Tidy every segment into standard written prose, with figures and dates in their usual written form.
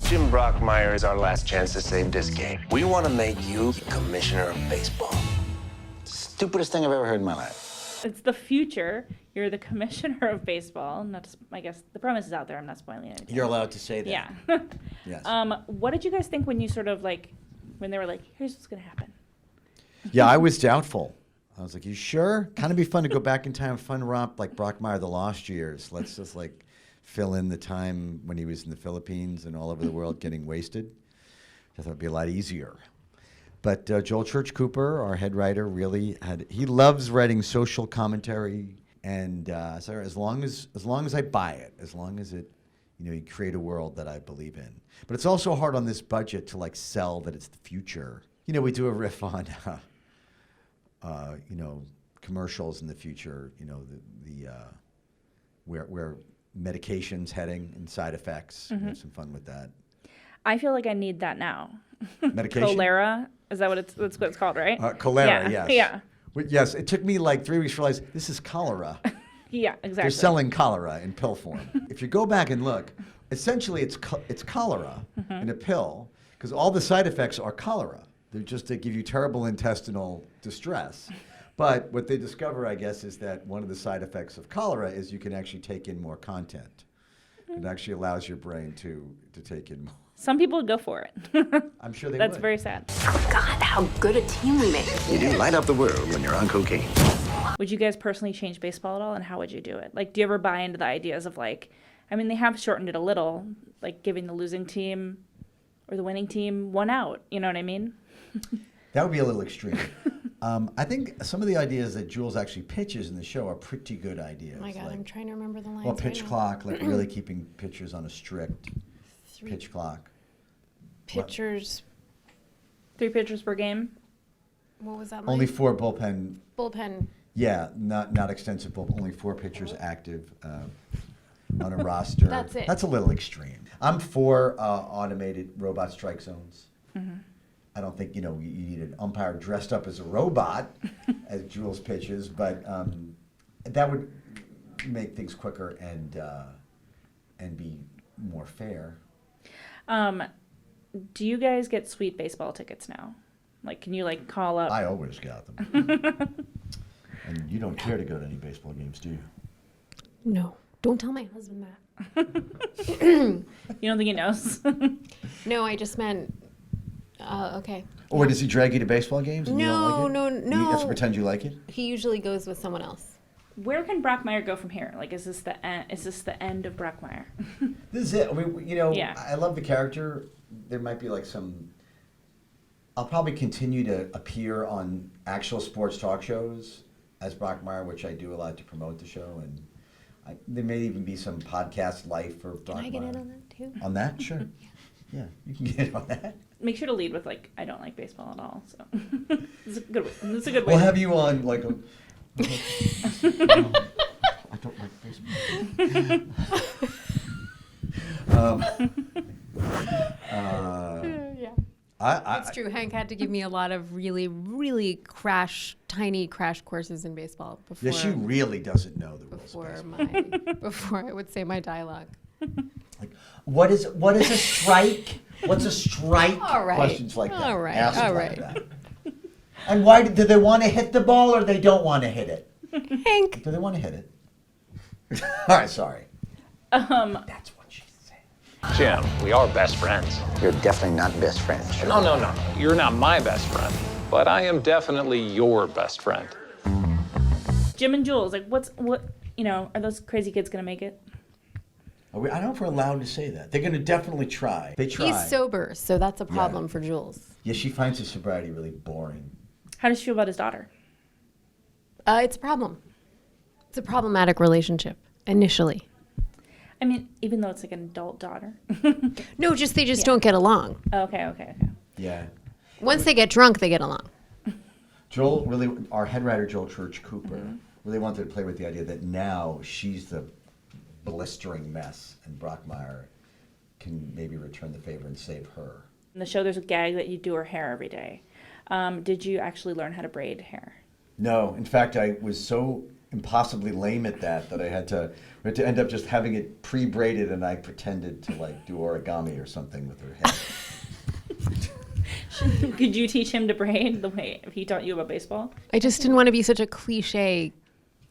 Jim Brockmire is our last chance to save this game. We want to make you commissioner of baseball. Stupidest thing I've ever heard in my life. It's the future. You're the commissioner of baseball. Not to, I guess the premise is out there. I'm not spoiling anything. You're allowed to say that. Yeah. Yes. What did you guys think when you sort of like, when they were like, here's what's going to happen? Yeah, I was doubtful. I was like, you sure? Kind of be fun to go back in time, fun romp like Brockmire, The Lost Years. Let's just like fill in the time when he was in the Philippines and all over the world getting wasted. I thought it'd be a lot easier. But Joel Church Cooper, our head writer, really he loves writing social commentary. And so as long as I buy it, as long as it, you create a world that I believe in. But it's also hard on this budget to like sell that it's the future. We do a riff on, commercials in the future. Where medication's heading and side effects. Mm-hmm. Have some fun with that. I feel like I need that now. Medication? Cholera, is that that's what it's called, right? Cholera, yeah. yes. Yeah. Yes, it took me like 3 weeks to realize this is cholera. Yeah, exactly. They're selling cholera in pill form. If you go back and look, essentially it's cholera in a pill because all the side effects are cholera. They're just to give you terrible intestinal distress. But what they discover, I guess, is that one of the side effects of cholera is you can actually take in more content. It actually allows your brain to take in more. Some people would go for it. I'm sure they That's would. very sad. God, how good a team we make. You do light up the world when you're on cocaine. Would you guys personally change baseball at all, and how would you do it? Like, do you ever buy into the ideas of like, I mean, they have shortened it a little, like giving the losing team or the winning team one out. You know what I mean? That would be a little extreme. I think some of the ideas that Jules actually pitches in the show are pretty good ideas. Oh my God, like, I'm trying to remember the lines. well, pitch right now. clock, like really keeping pitchers on a strict pitch clock. Pitchers. 3 pitchers per game. What was that like? Only 4 bullpen. Bullpen. Yeah, not extensive bullpen. Only 4 pitchers active on a roster. That's it. That's a little extreme. I'm for automated robot strike zones. Mm-hmm. I don't think you need an umpire dressed up as a robot, as Jules pitches, but that would make things quicker and be more fair. Do you guys get sweet baseball tickets now? Like, can you like call up? I always got them. And you don't care to go to any baseball games, do you? No. Don't tell my husband that. You don't think he knows? No, I just meant, okay. Or does he drag you to baseball games and you don't like it? No. You have to pretend you like it? He usually goes with someone else. Where can Brockmire go from here? Like, is this the end of Brockmire? This is it. I mean, Yeah. I love the character. There might be like I'll probably continue to appear on actual sports talk shows as Brockmire, which I do a lot to promote the show. And there may even be some podcast life for Brockmire. Can I get in on that too? On that? Sure. Yeah, you can get in on that. Make sure to lead with like, I don't like baseball at all. So it's a good way. It's a good way. We'll have you on like I don't like baseball. Yeah. I It's true. Hank had to give me a lot of really, really tiny crash courses in baseball before. Yeah, she really doesn't know the rules of baseball. Before I would say my dialogue. Like, what is a strike? What's a strike? All right. Questions like that. All right. Ask All like right. that. And why do they want to hit the ball or they don't want to hit it? Hank. Do they want to hit it? All right, sorry. That's what she said. Jim, we are best friends. You're definitely not best friends. Sure. No. You're not my best friend, but I am definitely your best friend. Jim and Jules, like, are those crazy kids gonna make it? I don't know if we're allowed to say that. They're going to definitely try. They try. He's sober, so that's a problem for Jules. Yeah, she finds his sobriety really boring. How does she feel about his daughter? It's a problem. It's a problematic relationship, initially. I mean, even though it's like an adult daughter. No, they just don't get along. Okay. Yeah. Once they get drunk, they get along. Joel, really, our head writer, Joel Church Cooper, really wanted to play with the idea that now she's the blistering mess and Brockmire can maybe return the favor and save her. In the show, there's a gag that you do her hair every day. Did you actually learn how to braid hair? No, in fact, I was so impossibly lame at that I had to end up just having it pre-braided, and I pretended to like do origami or something with her head. Could you teach him to braid the way he taught you about baseball? I just didn't want to be such a cliche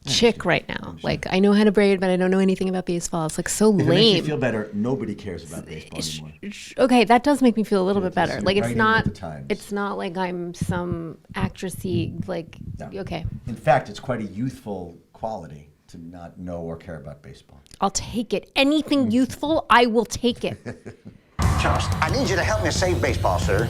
chick right now. Like, I know how to braid, but I don't know anything about baseball. It's like so If it makes you lame. feel better, nobody cares about baseball anymore. Okay, that does make me feel a little bit Because better. you're Like, it's writing not with the times. it's not like I'm some actressy, like, No. okay, In fact, it's quite a youthful quality to not know or care about baseball. I'll take it. Anything youthful, I will take it. Charles, I need you to help me save baseball, sir.